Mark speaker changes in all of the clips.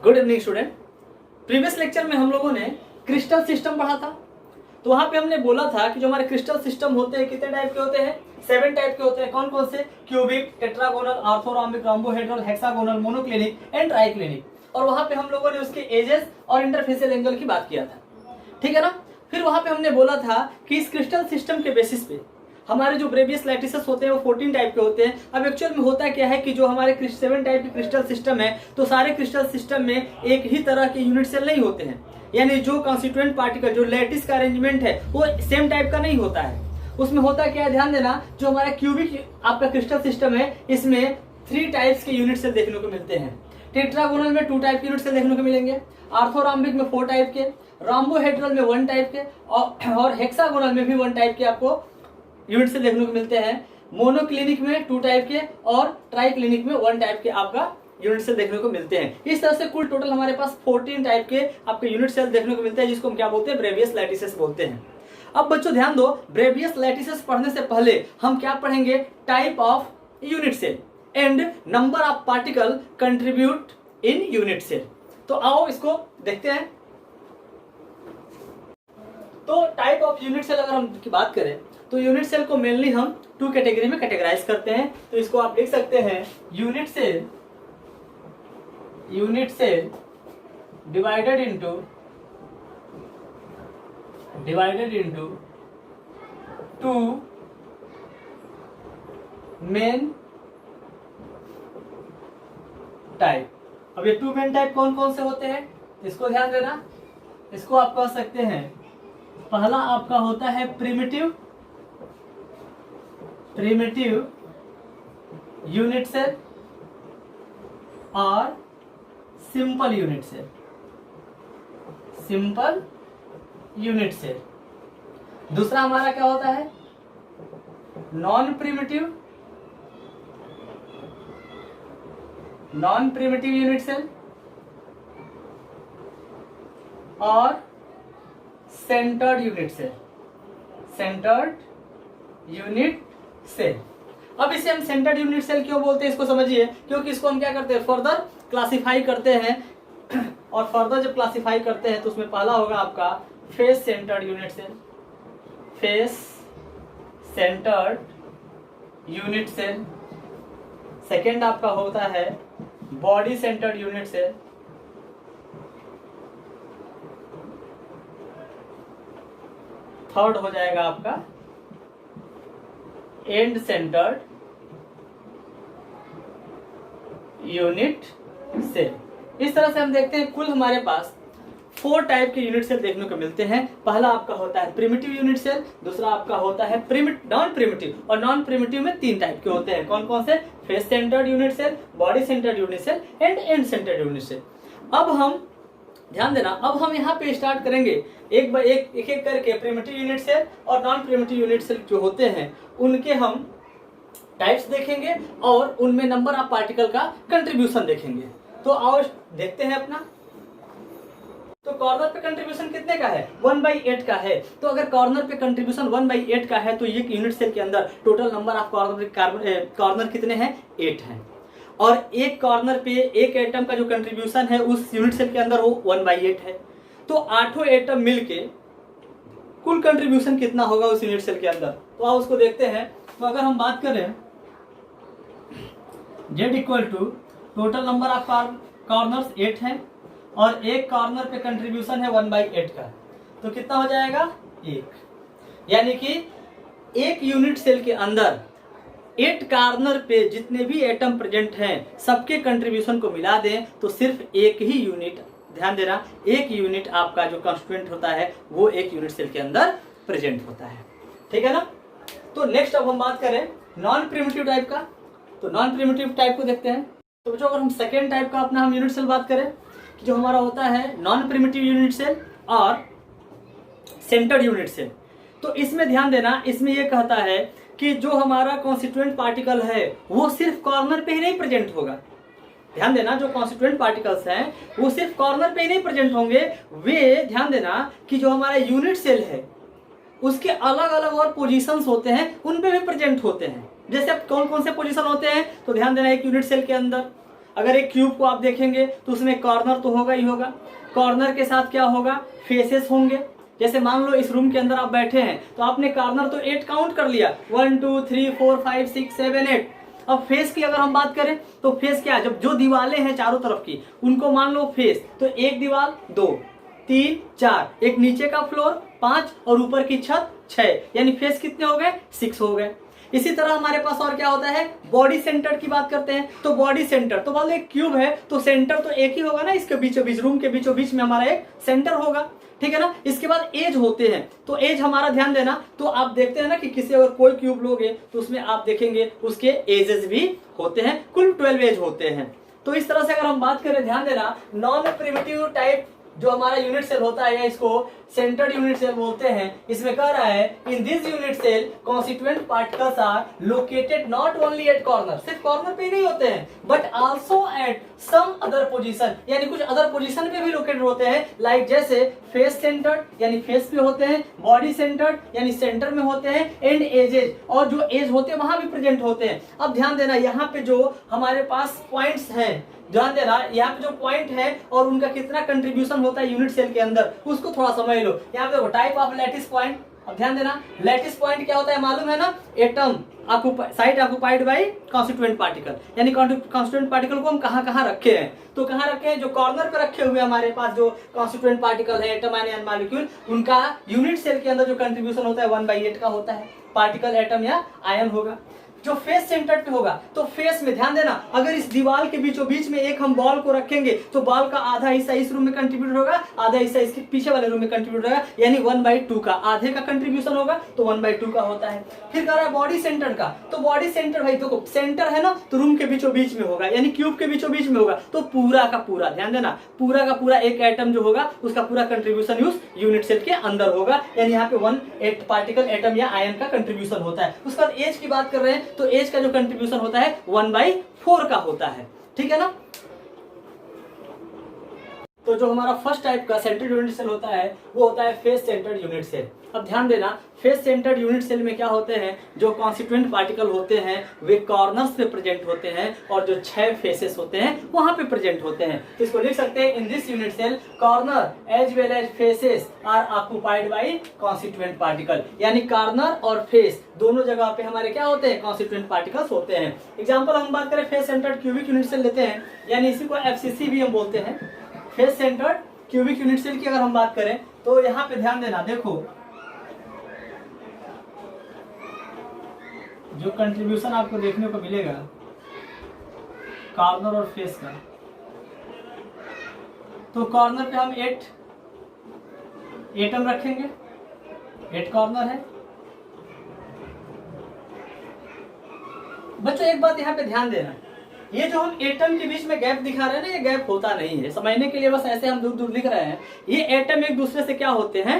Speaker 1: Good evening student. Previous lecture में हम लोगों ने क्रिस्टल सिस्टम पढ़ा था। तो वहां पे हमने बोला था कि जो हमारे क्रिस्टल सिस्टम होते हैं कितने टाइप के होते हैं? 7 टाइप के होते हैं। कौन कौन से? Cubic, tetragonal, orthorhombic, rhombohedral, hexagonal, monoclinic and triclinic. और वहां पे हम लोगों ने उसके एजेस और इंटरफेसियल एंगल की बात किया था, ठीक है ना। फिर वहां पे हमने बोला था कि इस क्रिस्टल सिस्टम के बेसिस पे हमारे जो ब्रेवियस लैटिसेस होते हैं वो 14 टाइप के होते हैं। अब एक्चुअल में होता क्या है कि जो हमारे 7 टाइप के क्रिस्टल सिस्टम है, तो सारे क्रिस्टल सिस्टम में एक ही तरह के यूनिट सेल नहीं होते हैं। यानी जो कॉन्स्टिट्यूएंट पार्टिकल, जो लैटिस का अरेंजमेंट है वो सेम टाइप का नहीं होता है। उसमें होता क्या है, ध्यान देना। जो हमारा क्यूबिक आपका क्रिस्टल सिस्टम है, इसमें 3 टाइप्स के यूनिट सेल देखने को मिलते हैं। टेट्रागोनल में 2 टाइप के यूनिट सेल देखने को मिलेंगे, ऑर्थोरॉम्बिक में 4 टाइप के, रोम्बोहेड्रल में 1 टाइप के और हेक्सागोनल में भी 1 टाइप के आपको यूनिट सेल देखने को मिलते हैं। मोनोक्लिनिक में 2 टाइप के और ट्राइक्लिनिक में 1 टाइप के आपका यूनिट सेल देखने को मिलते हैं। इस तरह से कुल टोटल हमारे पास 14 टाइप के आपके यूनिट सेल देखने को मिलते हैं, जिसको हम क्या बोलते हैं? ब्रेवियस लैटिसेस बोलते हैं। अब बच्चों ध्यान दो, ब्रेवियस लैटिसेस पढ़ने से पहले हम क्या पढ़ेंगे? Type of unit cell and number of particle contribute in unit cell. तो आओ इसको देखते हैं। तो टाइप ऑफ यूनिट सेल अगर हम की बात करें तो यूनिट सेल को मेनली हम 2 कैटेगरी में कैटेगराइज करते हैं। तो इसको आप लिख सकते हैं unit cell divided into 2 main type. अब ये 2 मेन टाइप कौन कौन से होते हैं इसको ध्यान देना। इसको आप कह सकते हैं, पहला आपका होता है प्रिमिटिव यूनिट सेल और सिंपल यूनिट सेल। दूसरा हमारा क्या होता है? नॉन प्रिमिटिव यूनिट सेल और सेंटर्ड यूनिट सेल। अब इसे हम सेंटर्ड यूनिट सेल क्यों बोलते हैं इसको समझिए। क्योंकि इसको हम क्या करते हैं? फर्दर क्लासिफाई करते हैं। और फर्दर जब क्लासिफाई करते हैं तो उसमें पहला होगा आपका face centred unit cell. Second आपका होता है body centred unit cell. Third हो जाएगा आपका एंड सेंटर्ड यूनिट सेल। इस तरह से हम देखते हैं कुल हमारे पास 4 टाइप के यूनिट सेल देखने को मिलते हैं। पहला आपका होता है प्रिमिटिव यूनिट सेल, दूसरा आपका होता है नॉन प्रिमिटिव, और नॉन प्रिमिटिव में 3 टाइप के होते हैं। कौन कौन से? Face centred unit cell, body centred unit cell and end centred unit cell. अब हम ध्यान देना, अब हम यहाँ पे स्टार्ट करेंगे एक बार एक करके प्रिमिटिव यूनिट सेल और नॉन प्रिमिटिव यूनिट सेल जो होते हैं उनके हम टाइप्स देखेंगे और उनमें नंबर ऑफ पार्टिकल का कंट्रीब्यूशन देखेंगे। तो आओ देखते हैं अपना। तो कॉर्नर पे कंट्रीब्यूशन कितने का है? 1/8 का है। तो अगर कॉर्नर पे कंट्रीब्यूशन 1/8 का है तो ये यूनिट सेल के अंदर टोटल नंबर ऑफ कॉर्नर कितने हैं? 8 हैं। और एक कॉर्नर पे एक एटम का जो कंट्रीब्यूशन है उस यूनिट सेल के अंदर वो 1/8 है। तो 8 एटम मिलके कुल कंट्रीब्यूशन कितना होगा उस यूनिट सेल के अंदर? तो आप उसको देखते हैं। तो अगर हम बात करें Z equal to total number of corners 8 है और एक कॉर्नर पे कंट्रीब्यूशन है 1/8 का, तो कितना हो जाएगा? 1। यानी कि एक यूनिट सेल के अंदर 8 कॉर्नर पे जितने भी एटम प्रेजेंट हैं सबके कंट्रीब्यूशन को मिला दें तो सिर्फ एक ही यूनिट, ध्यान देना, एक यूनिट आपका जो कॉन्स्टिट्यूएंट होता है वो एक यूनिट सेल के अंदर प्रेजेंट होता है, ठीक है ना। तो नेक्स्ट अब हम बात करें नॉन प्रिमिटिव टाइप का। तो नॉन प्रिमिटिव टाइप को देखते हैं। तो बच्चों अगर हम सेकेंड टाइप का अपना हम यूनिट सेल बात करें कि जो हमारा होता है नॉन प्रिमिटिव यूनिट सेल और सेंटर्ड यूनिट सेल, तो इसमें ध्यान देना, इसमें यह कहता है कि जो हमारा कॉन्स्टिट्यूएंट पार्टिकल है वो सिर्फ कॉर्नर पे ही नहीं प्रेजेंट होगा। ध्यान देना, जो कॉन्स्टिट्यूएंट पार्टिकल्स हैं वो सिर्फ कॉर्नर पे ही नहीं प्रेजेंट होंगे, वे ध्यान देना कि जो हमारा यूनिट सेल है उसके अलग अलग और पोजीशंस होते हैं, उन पे भी प्रेजेंट होते हैं। जैसे अब कौन कौन से पोजीशन होते हैं तो ध्यान देना, एक यूनिट सेल के अंदर अगर एक क्यूब को आप देखेंगे तो उसमें कॉर्नर तो होगा ही होगा, कॉर्नर के साथ क्या होगा, फेसेस होंगे। जैसे मान लो इस रूम के अंदर आप बैठे हैं तो आपने कॉर्नर तो 8 काउंट कर लिया, 1 2 3 4 5 6 7 8। अब फेस की अगर हम बात करें तो फेस क्या है, जब जो दीवारें हैं चारों तरफ की उनको मान लो फेस, तो एक दीवार 2 3 4, एक नीचे का फ्लोर 5 और ऊपर की छत 6, यानी फेस कितने हो गए, 6 हो गए। इसी तरह हमारे पास और क्या होता है, बॉडी सेंटर की बात करते हैं। तो बॉडी सेंटर तो मान लो एक क्यूब है तो सेंटर तो एक ही होगा ना, इसके बीचों बीच, रूम के बीचों बीच में हमारा एक सेंटर होगा, ठीक है ना। इसके बाद एज होते हैं, तो एज हमारा ध्यान देना, तो आप देखते हैं ना कि किसी अगर कोई क्यूब लोगे तो उसमें आप देखेंगे उसके एजेस भी होते हैं, कुल 12 एज होते हैं। तो इस तरह से अगर हम बात करें, ध्यान देना, नॉन प्रिमिटिव टाइप जो हमारा यूनिट सेल होता है, इसको सेंटर्ड यूनिट सेल बोलते हैं। इसमें कह रहा है in this unit cell constituent particles are located not only at corner, सिर्फ कॉर्नर पे ही नहीं होते हैं, but also at some other position, यानी कुछ अदर पोजीशन पे भी लोकेटेड होते हैं। लाइक जैसे फेस सेंटर्ड यानी फेस पे होते हैं, बॉडी सेंटर्ड यानी सेंटर में होते हैं, एंड एजेज, और जो एज होते हैं वहां भी प्रेजेंट होते हैं। अब ध्यान देना, यहाँ पे जो हमारे पास पॉइंट्स हैं, ध्यान देना यहाँ पे जो पॉइंट है और उनका कितना कंट्रीब्यूशन होता है यूनिट सेल के अंदर, उसको थोड़ा समझ लो। यहाँ पे देखो टाइप ऑफ लैटिस पॉइंट। अब ध्यान देना, लैटिस पॉइंट क्या होता है मालूम है ना, atom site occupied by constituent particle, यानी कॉन्स्टिट्यूएंट पार्टिकल को हम कहाँ रखे हैं, तो कहाँ रखे हैं, जो कॉर्नर पे रखे हुए हमारे पास जो कॉन्स्टिट्यूएंट पार्टिकल है, एटम आयन मॉलिक्यूल, उनका यूनिट सेल के अंदर जो कंट्रीब्यूशन होता है 1/8 का होता है, पार्टिकल एटम या आयन होगा। जो फेस सेंटर पे होगा, तो फेस में ध्यान देना, अगर इस दीवार के बीचों बीच में एक हम बॉल को रखेंगे तो बॉल का आधा हिस्सा इस रूम में कंट्रीब्यूट होगा, आधा हिस्सा इसके पीछे वाले रूम में कंट्रीब्यूट होगा, यानी 1/2 का, आधे का कंट्रीब्यूशन होगा तो 1/2 का होता है। फिर कह रहा है बॉडी सेंटर का, तो बॉडी सेंटर भाई देखो सेंटर है ना, तो रूम के बीचों बीच में होगा, यानी क्यूब के बीचों बीच में होगा, तो पूरा का पूरा, ध्यान देना, पूरा का पूरा एक एटम जो होगा उसका पूरा कंट्रीब्यूशन उस यूनिट सेल के अंदर होगा, यानी यहाँ पे 1/8 पार्टिकल एटम या आयन का कंट्रीब्यूशन होता है। उसके बाद एज की बात कर रहे हैं, तो एज का जो कंट्रीब्यूशन होता है 1/4 का होता है, ठीक है ना। तो जो हमारा फर्स्ट टाइप का सेंटर्ड यूनिट सेल होता है वो होता है फेस सेंटर्ड यूनिट सेल। अब ध्यान देना, फेस सेंटर्ड यूनिट सेल में क्या होते हैं, जो कॉन्स्टिट्यूएंट पार्टिकल होते हैं वे कॉर्नर्स पे प्रेजेंट होते हैं और जो 6 फेसेस होते हैं वहां पे प्रेजेंट होते हैं। तो इसको लिख सकते हैं in this unit cell corner as well as faces are occupied by constituent particle, यानी कॉर्नर और फेस दोनों जगह पे हमारे क्या होते हैं, कॉन्स्टिट्यूएंट पार्टिकल्स होते हैं। एग्जाम्पल हम बात करें face centred cubic unit cell लेते हैं, यानी इसी को FCC भी हम बोलते हैं, face centred cubic unit cell की अगर हम बात करें तो यहाँ पे ध्यान देना, देखो जो कंट्रीब्यूशन आपको देखने को मिलेगा कॉर्नर और फेस का, तो कॉर्नर पे हम 8 एटम रखेंगे, 8 कॉर्नर है। बच्चों एक बात यहाँ पे ध्यान देना, ये जो हम एटम के बीच में गैप दिखा रहे हैं ना, ये गैप होता नहीं है, समझने के लिए बस ऐसे हम दूर दूर लिख रहे हैं। ये एटम एक दूसरे से क्या होते हैं,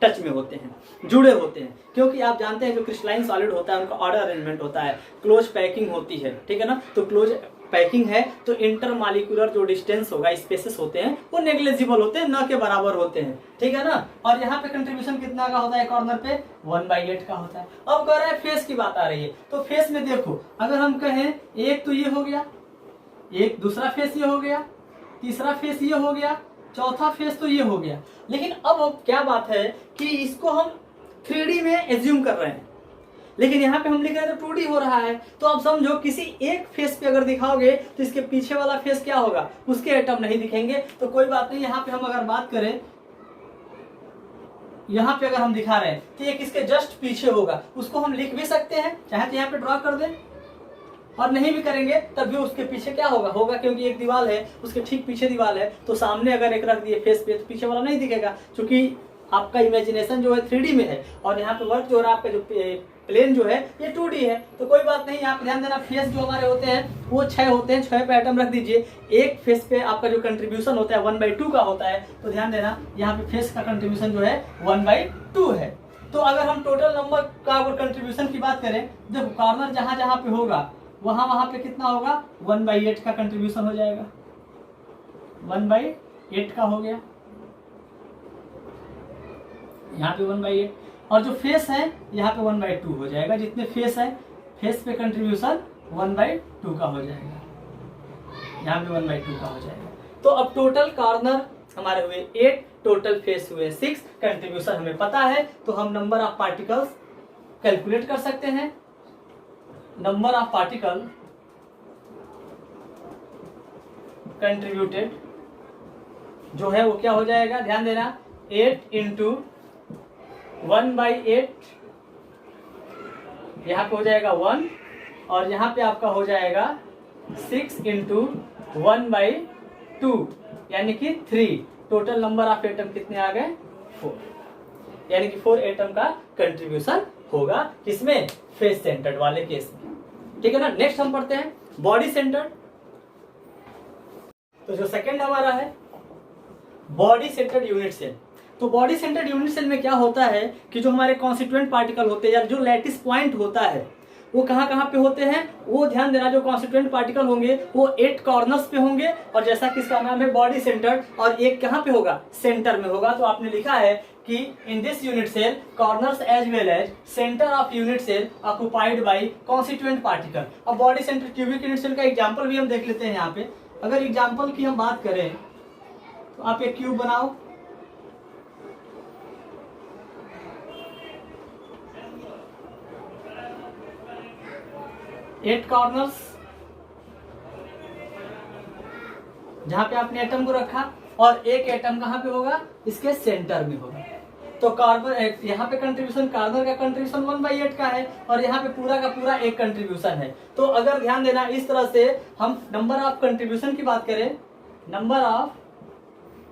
Speaker 1: टच में होते हैं, जुड़े होते हैं, क्योंकि आप जानते हैं जो क्रिस्टलाइन सॉलिड होता है उनका ऑर्डर अरेंजमेंट होता है, क्लोज पैकिंग होती है, ठीक है ना। तो क्लोज पैकिंग है तो इंटरमॉलिक्यूलर जो डिस्टेंस होगा, स्पेसेस होते हैं वो नेग्लिजिबल होते हैं, न के बराबर होते हैं, ठीक है ना। और यहाँ पे कंट्रीब्यूशन कितना का होता है, कॉर्नर पे 1/8 का होता है। अब कह रहा है फेस की बात आ रही है, तो फेस में देखो अगर हम कहें एक तो ये हो गया, एक दूसरा फेस ये हो गया, तीसरा फेस ये हो गया, चौथा फेस तो ये हो गया। लेकिन अब क्या बात है कि इसको हम 3D में एज्यूम कर रहे हैं, लेकिन यहाँ पे हम लिख रहे हैं तो 2D हो रहा है। तो अब समझो किसी एक फेस पे अगर दिखाओगे तो इसके पीछे वाला फेस क्या होगा, उसके एटम नहीं दिखेंगे। तो कोई बात नहीं, यहाँ पे हम अगर बात करें, यहाँ पे अगर हम दिखा रहे हैं तो एक इसके जस्ट पीछे होगा, उसको हम लिख भी सकते हैं, चाहे तो यहाँ पे ड्रॉ कर दें, और नहीं भी करेंगे तब भी उसके पीछे क्या होगा, क्योंकि एक दीवार है उसके ठीक पीछे दीवार है, तो सामने अगर एक रख दिए फेस पे तो पीछे वाला नहीं दिखेगा, क्योंकि आपका इमेजिनेशन जो है 3D में है और यहाँ पे वर्क जो रहा आपका जो प्लेन जो है ये 2D है। तो कोई बात नहीं, यहाँ पे ध्यान देना, फेस जो हमारे होते हैं वो 6 होते हैं, 6 पे आइटम रख दीजिए। एक फेस पे आपका जो कंट्रीब्यूशन होता है 1/2 का होता है, तो ध्यान देना यहाँ पे फेस का कंट्रीब्यूशन जो है 1/2 है। तो अगर हम टोटल नंबर का अगर कंट्रीब्यूशन की बात करें, देखो कॉर्नर जहां जहां पे होगा वहां पे कितना होगा, 1/8 का कंट्रीब्यूशन हो जाएगा, 1/8 का हो गया, यहाँ पे 1/8, और जो फेस है यहाँ पे 1/2 हो जाएगा। जितने फेस है, फेस पे कंट्रीब्यूशन 1/2 का हो जाएगा, यहाँ पे 1/2 का हो जाएगा। तो अब टोटल कॉर्नर हमारे हुए 8, टोटल फेस हुए 6, कंट्रीब्यूशन हमें पता है तो हम नंबर ऑफ पार्टिकल्स कैलकुलेट कर सकते हैं। नंबर ऑफ पार्टिकल कंट्रीब्यूटेड जो है वो क्या हो जाएगा, ध्यान देना, 8 इंटू 1/8, यहाँ पे हो जाएगा 1, और यहाँ पे आपका हो जाएगा 6 इंटू 1/2 यानी कि 3। टोटल नंबर ऑफ एटम कितने आ गए, 4, यानी कि 4 एटम का कंट्रीब्यूशन होगा किसमें, फेस सेंटर्ड वाले केस में। ठीक है ना। नेक्स्ट हम पढ़ते हैं बॉडी सेंटर्ड। तो जो सेकंड हमारा है बॉडी सेंटर्ड यूनिट सेल। तो बॉडी सेंटर्ड यूनिट सेल में क्या होता है कि जो हमारे कॉन्स्टिट्यूएंट पार्टिकल होते हैं या जो लैटिस पॉइंट होता है वो कहाँ कहाँ पे होते हैं, वो ध्यान देना, जो कॉन्स्टिट्यूएंट पार्टिकल होंगे वो 8 कॉर्नर्स पे होंगे, और जैसा कि इसका नाम है बॉडी सेंटर्ड, और एक कहाँ पे होगा, सेंटर में होगा। तो आपने लिखा है कि in this unit cell corners as well as centre of unit cell occupied by constituent particle. अब body centre cubic unit cell का एग्जाम्पल भी हम देख लेते हैं यहाँ पे। अगर एग्जाम्पल की हम बात करें तो आप एक क्यूब बनाओ, एट कॉर्नर्स, जहां पे आपने एटम को रखा, और एक एटम कहां पे होगा, इसके सेंटर में होगा। तो कार्बन यहाँ पे कंट्रीब्यूशन, कार्बन का कंट्रीब्यूशन 1/8 का है, और यहाँ पे पूरा का पूरा एक कंट्रीब्यूशन है। तो अगर ध्यान देना, इस तरह से हम नंबर ऑफ कंट्रीब्यूशन की बात करें, number of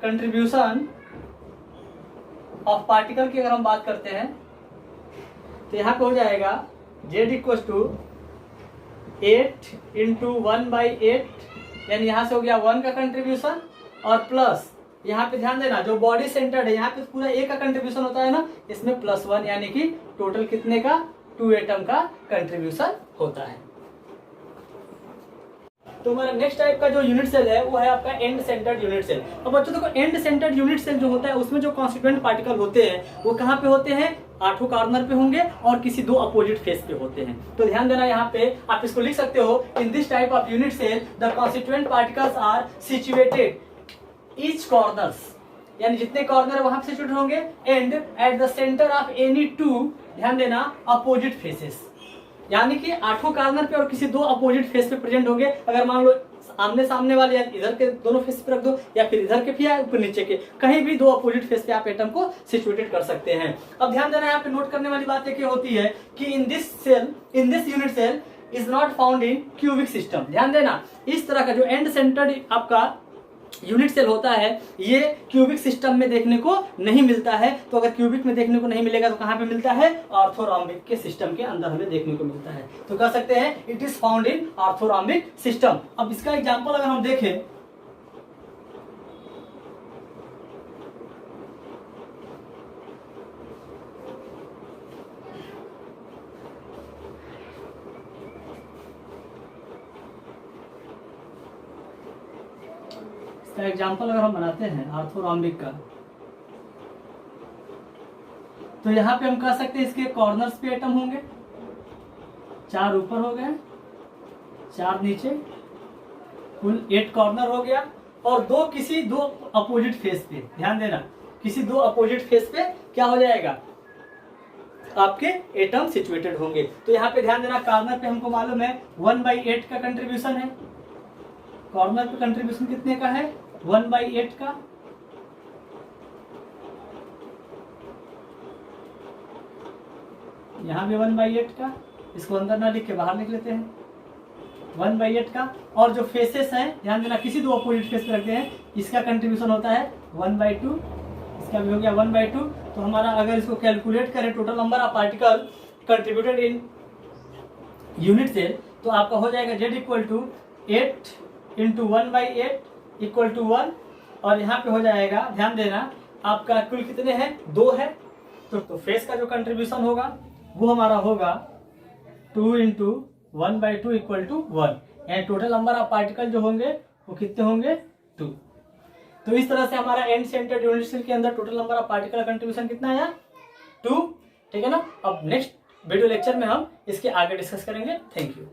Speaker 1: contribution of particle की अगर हम बात करते हैं तो यहाँ पे हो जाएगा Z = 8 इंटू 1/8, यानी यहाँ से हो गया 1 का कंट्रीब्यूशन, और प्लस यहाँ पे ध्यान देना जो बॉडी सेंटर्ड है यहाँ पे पूरा एक का कंट्रीब्यूशन होता है ना, इसमें +1, यानी कि टोटल कितने का, 2 एटम का कंट्रीब्यूशन होता है। तो हमारा नेक्स्ट टाइप का जो यूनिट सेल है वो है आपका एंड सेंटर्ड यूनिट सेल। अब बच्चों देखो, एंड सेंटर्ड यूनिट सेल जो होता है उसमें जो कॉन्स्टिट्यूएंट पार्टिकल होते हैं वो कहाँ पे होते हैं, 8 कॉर्नर पे होंगे और किसी 2 अपोजिट फेस पे होते हैं। तो ध्यान देना, यहाँ पे आप इसको लिख सकते हो, in this type of unit cell the constituent particles are situated each corners, यानी जितने कॉर्नर है वहां पे सिचुएटेड होंगे, and at the centre of any 2, ध्यान देना, अपोजिट फेसेस, यानी कि 8 कॉर्नर पे और किसी 2 अपोजिट फेस पे प्रेजेंट होंगे। अगर मान लो आमने सामने वाले या इधर के दोनों फेस पे रख दो, या फिर इधर के या ऊपर नीचे के, कहीं भी 2 अपोजिट फेस पे आप एटम को सिचुएटेड कर सकते हैं। अब ध्यान देना, यहाँ पे नोट करने वाली बात ये होती है कि in this unit cell is not found in cubic system. ध्यान देना, इस तरह का जो एंड सेंटर्ड आपका यूनिट सेल होता है ये क्यूबिक सिस्टम में देखने को नहीं मिलता है। तो अगर क्यूबिक में देखने को नहीं मिलेगा तो कहां पे मिलता है, ऑर्थोरॉम्बिक के सिस्टम के अंदर हमें देखने को मिलता है। तो कह सकते हैं it is found in orthorhombic system. अब इसका एग्जांपल अगर हम देखें, इसका एग्जाम्पल अगर हम बनाते हैं ऑर्थोरॉम्बिक का, तो यहाँ पे हम कह सकते हैं इसके कॉर्नर्स पे एटम होंगे, 4 ऊपर हो गए, 4 नीचे, कुल 8 कॉर्नर हो गया, और किसी 2 अपोजिट फेस पे, ध्यान देना, किसी 2 अपोजिट फेस पे क्या हो जाएगा, आपके एटम सिचुएटेड होंगे। तो यहाँ पे ध्यान देना, कॉर्नर पे हमको मालूम है 1/8 का कंट्रीब्यूशन है, कॉर्नर पे कंट्रीब्यूशन कितने का है, 1/8 का, यहाँ भी 1/8 का, इसको अंदर ना लिख के बाहर लिख लेते हैं, 1/8 का, और जो फेसेस हैं ध्यान देना किसी 2 अपोजिट फेस पे रखते हैं, इसका कंट्रीब्यूशन होता है 1/2, इसका भी हो गया 1/2। तो हमारा अगर इसको कैलकुलेट करें total number of particle contributed in unit cell, तो आपका हो जाएगा Z = 8 इंटू 1/8 = 1, और यहाँ पे हो जाएगा, ध्यान देना, आपका कुल कितने हैं, 2 है। तो फेस का जो कंट्रीब्यूशन होगा वो हमारा होगा 2 इंटू 1/2 = 1, यानी टोटल नंबर ऑफ पार्टिकल जो होंगे वो कितने होंगे, 2। तो इस तरह से हमारा एंड सेंटर्ड यूनिट सेल के अंदर total number of particle contribution कितना आया, 2। ठीक है ना। अब नेक्स्ट वीडियो लेक्चर में हम इसके आगे डिस्कस करेंगे। Thank you.